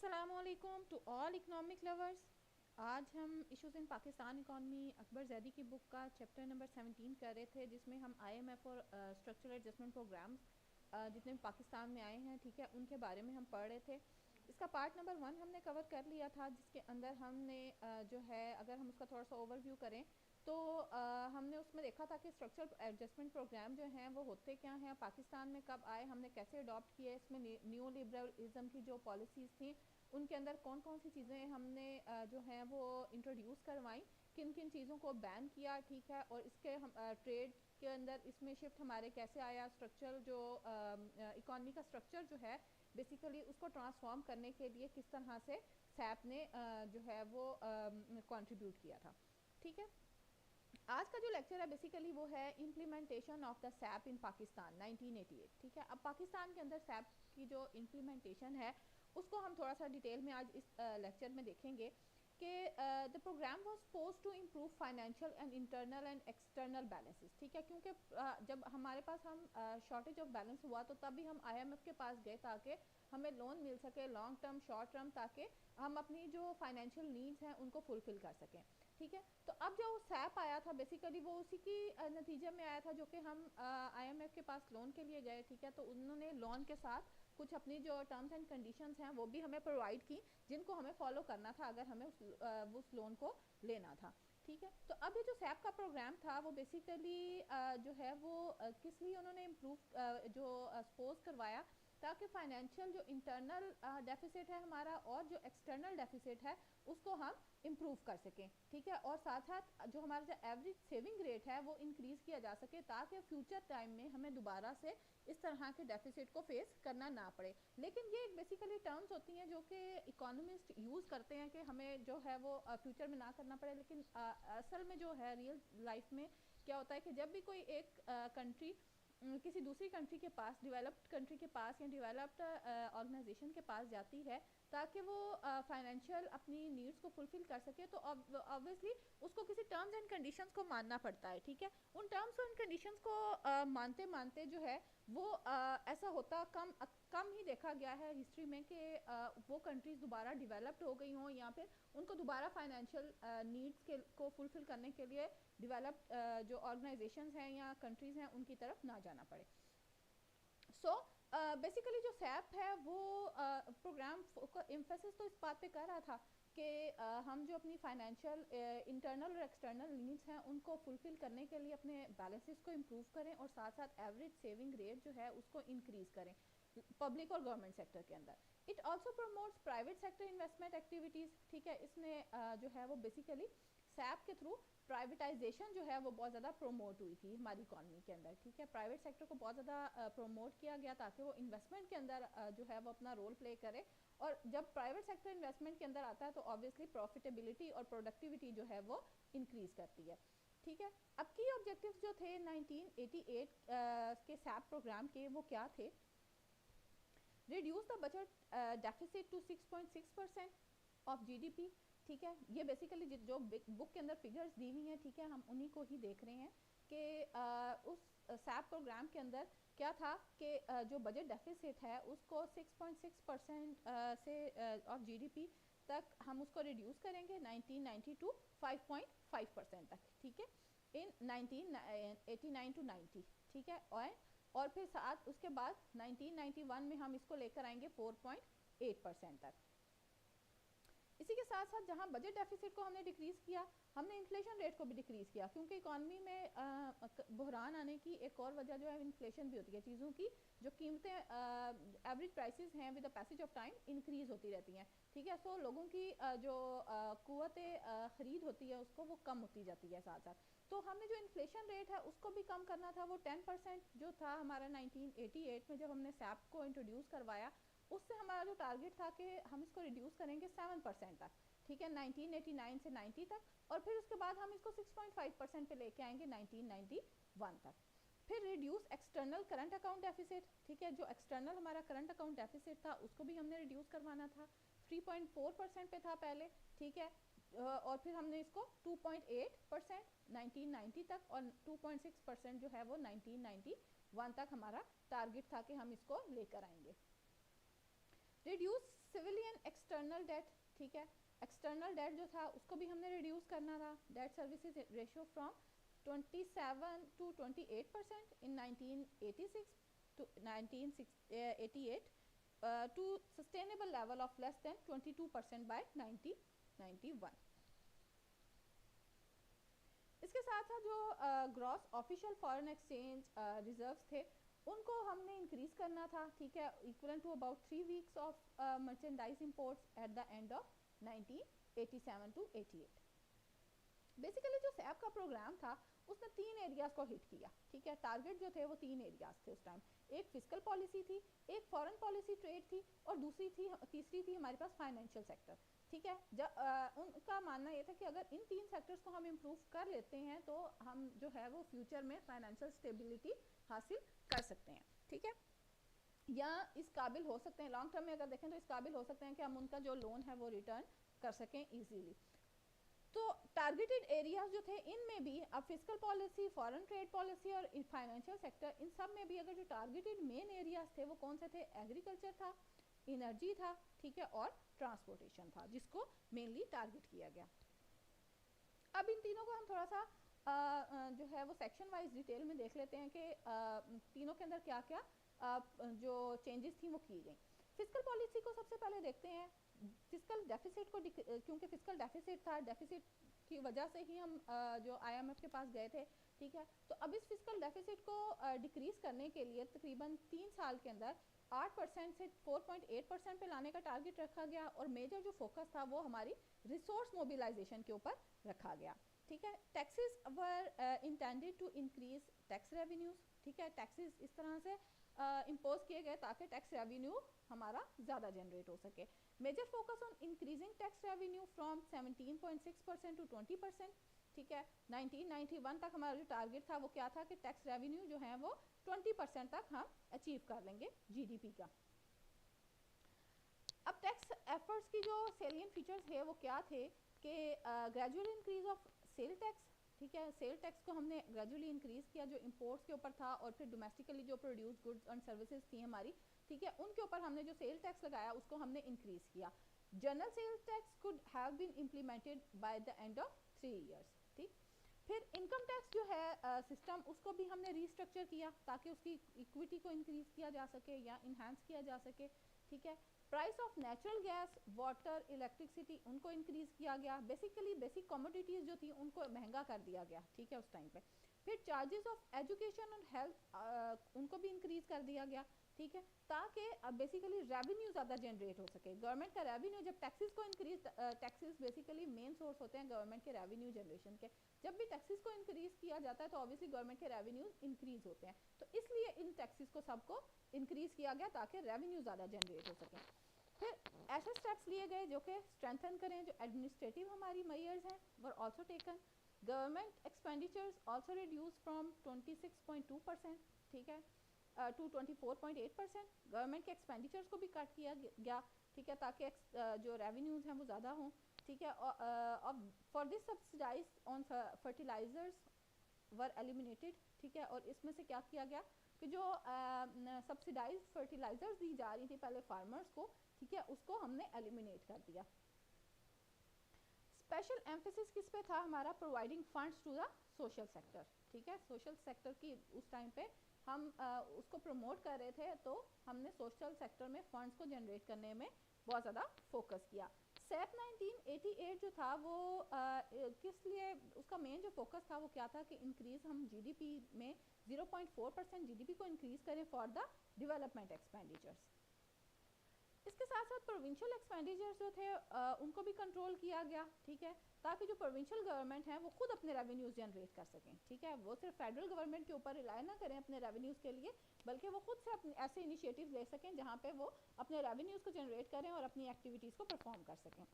अस्सलामुअलैकुम to all economic lovers. आज हम इश्यूज़ इन पाकिस्तान इकॉनमी अकबर जैदी की बुक का चैप्टर नंबर 17 कर रहे थे, जिसमें हम आईएमएफ और स्ट्रक्चरल एडजस्टमेंट प्रोग्राम्स जितने भी पाकिस्तान में आए हैं, ठीक है, उनके बारे में हम पढ़ रहे थे। इसका पार्ट नंबर 1 हमने कवर कर लिया था, जिसके अंदर हमने जो है, अगर हम उसका थोड़ा सा ओवरव्यू करें तो हमने उसमें देखा था कि स्ट्रक्चरल एडजस्टमेंट प्रोग्राम जो हैं वो होते क्या हैं, पाकिस्तान में कब आए, हमने कैसे अडॉप्ट किए, इसमें न्यू लिबरलिज्म की जो पॉलिसीज़ थी उनके अंदर कौन कौन सी चीज़ें हमने जो हैं वो इंट्रोड्यूस करवाई, किन किन चीज़ों को बैन किया, ठीक है, और इसके हम ट्रेड के अंदर इसमें शिफ्ट हमारे कैसे आया, स्ट्रक्चर जो इकॉनमी का स्ट्रक्चर जो है बेसिकली उसको ट्रांसफॉर्म करने के लिए किस तरह से सैप ने जो है वो कंट्रीब्यूट किया था। ठीक है, आज का जो लेक्चर है बेसिकली वो है इम्प्लीमेंटेशन ऑफ द सैप इन पाकिस्तान 1988। ठीक है, अब पाकिस्तान के अंदर सैप की जो इम्प्लीमेंटेशन है उसको हम थोड़ा सा डिटेल में आज इस लेक्चर में देखेंगे कि the program was suppose to improve financial and internal and external balances. ठीक है, क्योंकि जब हमारे पास हम शॉर्टेज ऑफ बैलेंस हुआ तो तभी हम आईएमएफ के पास गए ताकि हमें लोन मिल सके लॉन्ग टर्म शॉर्ट टर्म, ताकि हम अपनी जो फाइनेंशियल नीड्स हैं उनको फुलफिल कर सकें। ठीक है, तो अब जो सैप आया था बेसिकली वो उसी की नतीजे में आया था, जो कि हम आईएमएफ के पास लोन के लिए गए। ठीक है, तो उन्होंने लोन के साथ कुछ अपनी जो टर्म्स एंड कंडीशंस हैं वो भी हमें प्रोवाइड की, जिनको हमें फॉलो करना था अगर हमें उस लोन को लेना था। ठीक है, तो अब ये जो सैप का प्रोग्राम था वो बेसिकली जो है वो किस लिए उन्होंने इम्प्रूव जो सपोज करवाया, ताकि फाइनेंशियल जो इंटरनल डेफिसिट है हमारा और जो एक्सटर्नल डेफिसिट है उसको हम इम्प्रूव कर सकें। ठीक है, और साथ साथ जो हमारा जो एवरेज सेविंग रेट है वो इंक्रीज़ किया जा सके, ताकि फ्यूचर टाइम में हमें दोबारा से इस तरह के डेफिसिट को फेस करना ना पड़े। लेकिन ये बेसिकली टर्म्स होती हैं जो कि इकोनॉमिस्ट यूज़ करते हैं कि हमें जो है वो फ्यूचर में ना करना पड़े, लेकिन असल में जो है रियल लाइफ में क्या होता है कि जब भी कोई एक कंट्री किसी दूसरी कंट्री के पास, डेवलप्ड कंट्री के पास या डेवलप्ड ऑर्गेनाइजेशन के पास जाती है ताकि वो फाइनेंशियल अपनी नीड्स को फुलफिल कर सके, तो ऑब्वियसली उसको किसी टर्म्स एंड कंडीशंस को मानना पड़ता है। ठीक है, उन टर्म्स एंड कंडीशंस को मानते मानते जो है वो ऐसा होता कम ही देखा गया है हिस्ट्री में कि वो कंट्रीज़ दोबारा डेवलप्ड हो गई हों या फिर उनको दोबारा फाइनेंशियल नीड्स के को फुलफिल करने के लिए डेवलप्ड जो ऑर्गेनाइजेशंस हैं या कंट्रीज़ हैं उनकी तरफ ना जाना पड़े। सो बेसिकली जो सैप है वो प्रोग्राम एम्फेसिस तो इस बात पे कर रहा था कि हम जो अपनी फाइनेंशियल इंटरनल और एक्सटर्नल नीड्स हैं उनको फुलफिल करने के लिए अपने बैलेंसेस को इम्प्रूव करें और साथ साथ एवरेज सेविंग रेट जो है उसको इंक्रीज़ करें पब्लिक और गवर्नमेंट सेक्टर के अंदर। It also promotes private sector investment activities. ठीक है, इसमें जो है वो बेसिकली सैप के थ्रू प्राइवेटाइजेशन जो है वो बहुत ज़्यादा प्रोमोट हुई थी हमारी इकॉनमी के अंदर। ठीक है, प्राइवेट सेक्टर को बहुत ज़्यादा प्रोमोट किया गया ताकि वो इन्वेस्टमेंट के अंदर जो है वो अपना रोल प्ले करे, और जब प्राइवेट सेक्टर इन्वेस्टमेंट के अंदर आता है तो ऑब्वियसली प्रॉफिटेबिलिटी और प्रोडक्टिविटी जो है वो इंक्रीज़ करती है। ठीक है, अब की ऑब्जेक्टिव्स जो थे 1988 के सैप प्रोग्राम के वो क्या थे? Reduce the budget deficit to 6.6% of GDP. ठीक है, ये बेसिकली जो बुक के अंदर फिगर्स दी हुई हैं, ठीक है, हम उन्हीं को ही देख रहे हैं कि उस सैप प्रोग्राम के अंदर क्या था कि जो बजट डेफिसिट है उसको 6.6% से ऑफ जीडीपी तक हम उसको रिड्यूस करेंगे 1990 टू 5.5% तक। ठीक है, इन 1989 टू 90। ठीक है, और फिर साथ उसके बाद 1991 में हम इसको लेकर आएंगे 4.8% तक। इसी के साथ साथ जहां बजट डेफिसिट को हमने डिक्रीज़ किया, हमने इन्फ्लेशन रेट को भी डिक्रीज़ किया, क्योंकि इकॉनमी में बहरान आने की एक और वजह जो है इन्फ्लेशन भी होती है। चीज़ों की जो कीमतें एवरेज प्राइसेस हैं with the passage of time increase होती रहती हैं। ठीक है, सो लोगों की जो क़ुव्वत ख़रीद होती है उसको वो कम होती जाती है साथ साथ। तो हमने जो इन्फ्लेशन रेट है उसको भी कम करना था। वो 10% जो था हमारा 1988 में जब हमने सैप को इंट्रोड्यूस करवाया, उससे हमारा जो टारगेट था कि हम इसको रिड्यूस करेंगे 7% तक। ठीक है, 1989 से 90 तक, और फिर उसके बाद हम इसको 6.5% पे लेके आएंगे 1991 तक। फिर reduce external current account deficit. ठीक है, जो एक्सटर्नल हमारा करंट अकाउंट डेफिसिट था उसको भी हमने रिड्यूस करवाना था। 3.4% पे था पहले। ठीक है, और फिर हमने इसको 2.8% 1990 तक और 2.6% जो है वो 1991 तक हमारा टारगेट था कि हम इसको लेकर आएंगे। रिड्यूस सिविलियन एक्सटर्नल डेट, ठीक है, एक्सटर्नल डेट जो था उसको भी हमने रिड्यूस करना था। Debt services ratio from 27 to 28% in 1986 to 1988 to sustainable level of less than 22% by 1991। इसके साथ साथ जो gross official foreign exchange reserves थे उनको हमने इंक्रीज करना था, ठीक है, equal to about 3 weeks of merchandise imports at the end of 1987 to 88। Basically जो सैप का प्रोग्राम था उसने 3 एरियाज को हिट किया, ठीक है, टारगेट जो थे वो 3 एरियाज थे उस टाइम। एक फिस्कल पॉलिसी थी, एक फॉरेन पॉलिसी ट्रेड थी, और तीसरी थी हमारे पास फाइनेंशियल सेक्टर, ठीक है। उनका मानना ये था कि अगर इन 3 सेक्टर्स को हम इम्प्रूव कर लेते हैं तो हम जो है वो फ्यूचर में फाइनेंशियल स्टेबिलिटी हासिल कर सकते हैं, ठीक है, या इस काबिल हो सकते हैं, लॉन्ग टर्म में अगर देखें तो इस काबिल हो सकते हैं कि हम उनका जो लोन है वो रिटर्न कर सकें इजीली। तो टारगेटेड एरियाज जो थे इनमें भी अब fiscal policy, foreign trade policy और फाइनेंशियल सेक्टर, इन सब में भी अगर जो टारगेटेड मेन एरियाज थे वो कौन से थे, एग्रीकल्चर था, एनर्जी था, ठीक है, और ट्रांसपोर्टेशन था, जिसको मेनली टारगेट किया गया। अब इन तीनों को हम थोड़ा सा जो है वो सेक्शन वाइज डिटेल में देख लेते हैं कि तीनों के अंदर क्या क्या जो चेंजेस थी वो की गई। फिस्कल पॉलिसी को सबसे पहले देखते हैं। फिस्कल डेफिसिट को, क्योंकि फिस्कल डेफिसिट था, डेफिसिट की वजह से ही हम जो आईएमएफ के पास गए थे, ठीक है, तो अब इस फिस्कल डेफिसिट को डिक्रीज करने के लिए तकरीबन 3 साल के अंदर 8% से 4.8% पे लाने का टारगेट रखा गया, और मेजर जो फोकस था वो हमारी रिसोर्स मोबिलाइजेशन के ऊपर रखा गया, ठीक है। Taxes were intended to increase tax revenues, ठीक है, टैक्सेस इस तरह से इम्पोज किए गए ताकि टैक्स रेवेन्यू हमारा ज़्यादा जनरेट हो सके। Major focus on increasing tax revenue from 17.6% to 20%, ठीक है। 1991 तक हमारा जो टारगेट था वो क्या था कि टैक्स रेवेन्यू जो है वो 20% तक हम अचीव कर लेंगे जीडीपी का। अब टैक्स एफर्ट्स की जो सेलियन फीचर्स है वो क्या थे कि gradual increase of sale tax, ठीक है, सेल टैक्स को हमने ग्रेजुअली इंक्रीज किया जो इंपोर्ट्स के ऊपर था, और फिर डोमेस्टिकली जो प्रोड्यूस गुड्स एंड सर्विसेज थी हमारी, ठीक है, उनके ऊपर हमने जो सेल टैक्स लगाया उसको हमने इंक्रीज किया। General sale tax could have been implemented by the end of 3 years, ठीक। फिर इनकम टैक्स जो है सिस्टम उसको भी हमने रीस्ट्रक्चर किया ताकि उसकी इक्विटी को इंक्रीज किया जा सके या इन्हांस किया जा सके, ठीक है। Price of natural gas, water, electricity उनको इंक्रीज किया गया। बेसिकली बेसिक कमोडिटीज जो थी उनको महंगा कर दिया गया, ठीक है, उस टाइम पे। फिर चार्जेस ऑफ एजुकेशन और हेल्थ उनको भी इंक्रीज कर दिया गया, ठीक है, ताकि बेसिकली रेवेन्यू ज़्यादा जनरेट हो सके। गवर्नमेंट का रेवेन्यू जब टैक्सेस को increase, taxes basically main source होते हैं गवर्नमेंट के रेवेन्यू जनरेशन के, जब भी टैक्सेस को इंक्रीज किया जाता है तो ऑब्वियसली गवर्नमेंट के रेवेन्यूज इंक्रीज होते हैं, तो इसलिए इन टैक्सेस को सबको इंक्रीज किया गया ताकि रेवेन्यू ज़्यादा जनरेट हो सके। फिर ऐसे स्टेप्स लिए गए जो कि स्ट्रेंथन करें, जो एडमिनिस्ट्रेटिव हमारी मेजर्स हैं were also taken. Government expenditures also reduce from 26.2%, ठीक है, टू 24.8%। गवर्नमेंट के एक्सपेंडिचर्स को भी कट किया गया, ठीक है, ताकि जो रेवेन्यूज हैं वो ज़्यादा हों, ठीक है। For this subsidies on fertilisers were eliminated, ठीक है, और इसमें से क्या किया गया कि जो सब्सिडाइज फर्टिलाइजर्स दी जा रही थी पहले फार्मर्स को, ठीक है, उसको हमने एलिमिनेट कर दिया। स्पेशल एम्फेसिस किस पे था हमारा, providing funds to the social sector, ठीक है, सोशल सेक्टर की उस टाइम पे हम उसको प्रमोट कर रहे थे, तो हमने सोशल सेक्टर में फंड्स को जनरेट करने में बहुत ज़्यादा फोकस किया। सेप 1988 जो था वो किस लिए, उसका मेन जो फोकस था वो क्या था कि इंक्रीज हम जीडीपी में 0.4% जीडीपी को इंक्रीज करें फॉर द डेवलपमेंट एक्सपेंडिचर्स। इसके साथ साथ प्रोविंशियल एक्सपेंडिचर्स जो थे उनको भी कंट्रोल किया गया, ठीक है, ताकि जो प्रोविंशियल गवर्नमेंट है वो खुद अपने रेवेन्यूज जनरेट कर सकें, ठीक है, वो सिर्फ फेडरल गवर्नमेंट के ऊपर रिलाई ना करें अपने रेवेन्यूज के लिए, बल्कि वो खुद से अपने ऐसे इनिशिएटिव्स ले सकें जहाँ पे वो अपने रेवेन्यूज को जनरेट करें और अपनी एक्टिविटीज़ को परफॉर्म कर सकें।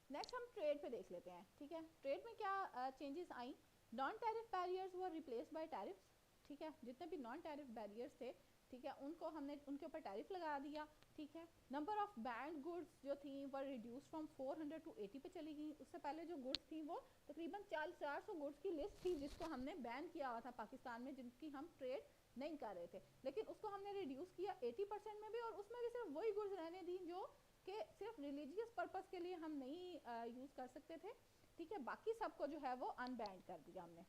नेक्स्ट हम ट्रेड पे देख लेते हैं, ठीक है। ट्रेड में क्या changes I, non tariff barriers were replaced by tariffs, ठीक है, जितने भी नॉन टैरिफ बैरियर्स थे, ठीक है, उनको हमने उनके ऊपर टैरिफ लगा दिया, ठीक है। नंबर ऑफ बैंड गुड्स जो थी वर रिड्यूस फ्रॉम 400 टू 80 पे चली गई। उससे पहले जो गुड्स थी वो तकरीबन 400 गुड्स की लिस्ट थी जिसको हमने बैन किया हुआ था पाकिस्तान में, जिनकी हम ट्रेड नहीं कर रहे थे, लेकिन उसको हमने रिड्यूस किया 80% में भी, और उसमें भी सिर्फ वही गुड्स रहने दी जो कि सिर्फ रिलीजियस पर्पस के लिए हम नहीं यूज कर सकते थे, ठीक है। बाकी सबको जो है वो अनबैंड कर दिया हमने।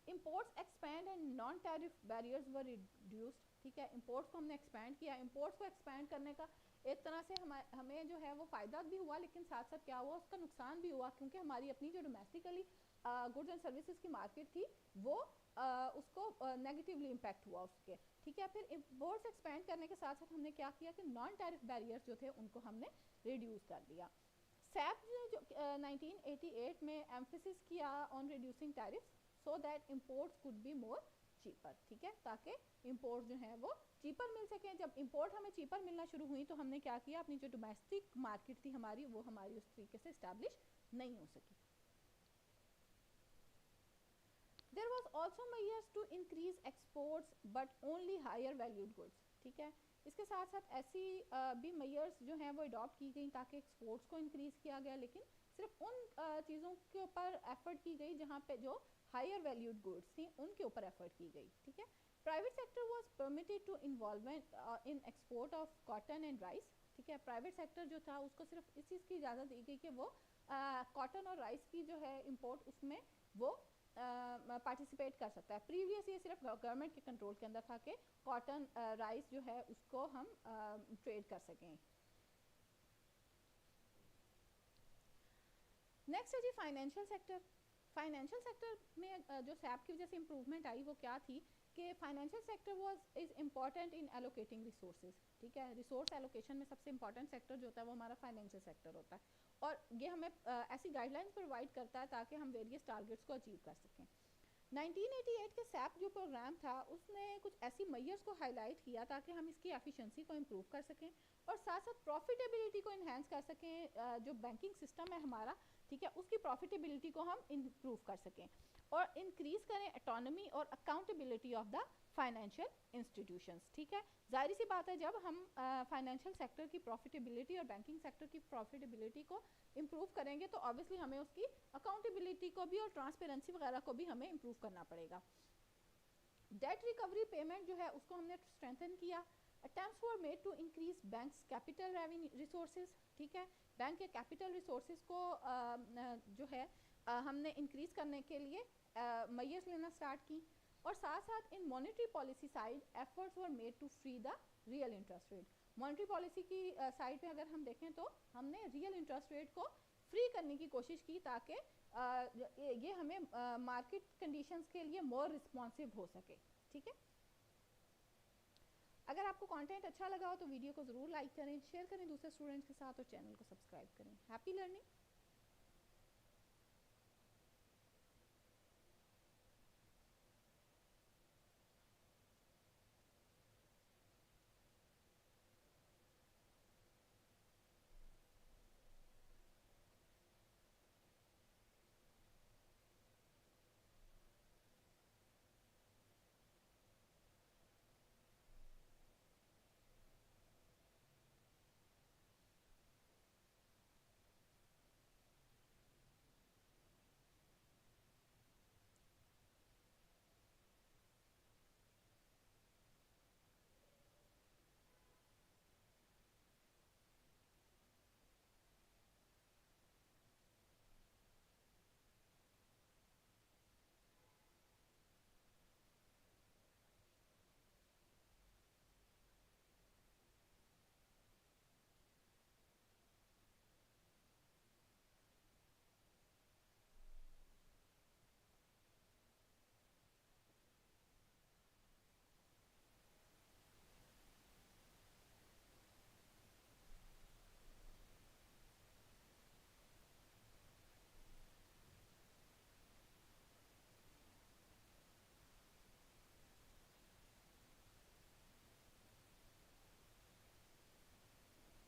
Imports expand and non tariff barriers were reduced, ठीक है। इंपोर्ट्स को हमने एक्सपैंड किया। इंपोर्ट्स को एक्सपैंड करने का एक तरह से हमें जो है वो फ़ायदा भी हुआ, लेकिन साथ साथ क्या हुआ, उसका नुकसान भी हुआ, क्योंकि हमारी अपनी जो डोमेस्टिकली गुड्स एंड सर्विसेज की मार्केट थी वो उसको नेगेटिवली इम्पैक्ट हुआ उसके, ठीक है। फिर इंपोर्ट्स एक्सपैंड करने के साथ साथ हमने क्या किया कि नॉन टैरिफ बैरियर्स जो थे उनको हमने रिड्यूस कर दिया। सैप ने जो 1988 में एम्फेसिस किया on reducing tariffs so that imports could be more cheaper, ठीक है, ताकि इंपोर्ट जो है वो चीपर मिल सके। जब इंपोर्ट हमें चीपर मिलना शुरू हुई तो हमने क्या किया, अपनी जो डोमेस्टिक मार्केट थी हमारी वो हमारी उस तरीके से इस्टेब्लिश नहीं हो सकी। There was also measures to increase exports but only higher valued goods, ठीक है। इसके साथ साथ ऐसी भी मेजर्स जो हैं वो अडॉप्ट की गई ताकि एक्सपोर्ट्स को इंक्रीज किया गया, लेकिन सिर्फ उन चीज़ों के ऊपर एफर्ट की गई जहाँ पे जो हायर वैल्यूड गुड्स थी उनके ऊपर एफर्ट की गई, ठीक है। Private sector was permitted to involvement in export of cotton and rice, ठीक है। प्राइवेट सेक्टर जो था उसको सिर्फ इस चीज़ की इजाज़त दी गई कि वो कॉटन और राइस की जो है इम्पोर्ट उसमें वो पार्टिसिपेट कर सकता है। प्रीवियस ये सिर्फ गवर्नमेंट के कंट्रोल के अंदर था कि कॉटन राइस जो है उसको हम ट्रेड कर सकें। नेक्स्ट है जी फाइनेंशियल सेक्टर। फाइनेंशियल सेक्टर में जो सैप की वजह से इम्प्रूवमेंट आई वो क्या थी कि financial sector was is important in allocating resources, ठीक है। रिसोर्स एलोकेशन में सबसे इंपॉर्टेंट सेक्टर जो होता है वो हमारा फाइनेंशियल सेक्टर होता है, और ये हमें ऐसी गाइडलाइंस प्रोवाइड करता है ताकि हम वेरियस टारगेट्स को अचीव कर सकें। 1988 के सैप जो प्रोग्राम था उसने कुछ ऐसी मेजर्स को हाईलाइट किया ताकि हम इसकी एफिशिएंसी को इम्प्रूव कर सकें और साथ साथ प्रॉफिटेबिलिटी को इन्हेंस कर सकें। जो बैंकिंग सिस्टम है हमारा, ठीक है, उसकी प्रॉफिटेबिलिटी को हम इम्प्रूव कर सकें और इंक्रीज करें ऑटोनॉमी और accountability of the financial institutions, ठीक है। जाहिर सी बात है जब हम फाइनेंशियल सेक्टर की प्रॉफिटेबिलिटी और बैंकिंग सेक्टर की प्रॉफिटेबिलिटी को इम्प्रूव करेंगे तो ऑब्वियसली हमें उसकी अकाउंटेबिलिटी को भी और ट्रांसपेरेंसी वगैरह को भी हमें इम्प्रूव करना पड़ेगा। डेट रिकवरी पेमेंट जो है उसको हमने स्ट्रेंथन किया। Attempts were made to increase banks capital revenue resources, ठीक है। बैंक के कैपिटल रिसोर्सेज को जो है हमने इंक्रीज करने के लिए मेजर्स लेना स्टार्ट की, और साथ साथ in monetary policy side efforts were made to free the real interest rate. Monetary policy की साइड पे अगर हम देखें तो हमने रियल इंटरेस्ट रेट को फ्री करने की कोशिश की ताकि ये हमें मार्केट कंडीशंस के लिए मोर रिस्पॉन्सिव हो सके, ठीक है। अगर आपको कंटेंट अच्छा लगा हो तो वीडियो को ज़रूर लाइक करें, शेयर करें दूसरे स्टूडेंट्स के साथ और चैनल को सब्सक्राइब करें। Happy learning.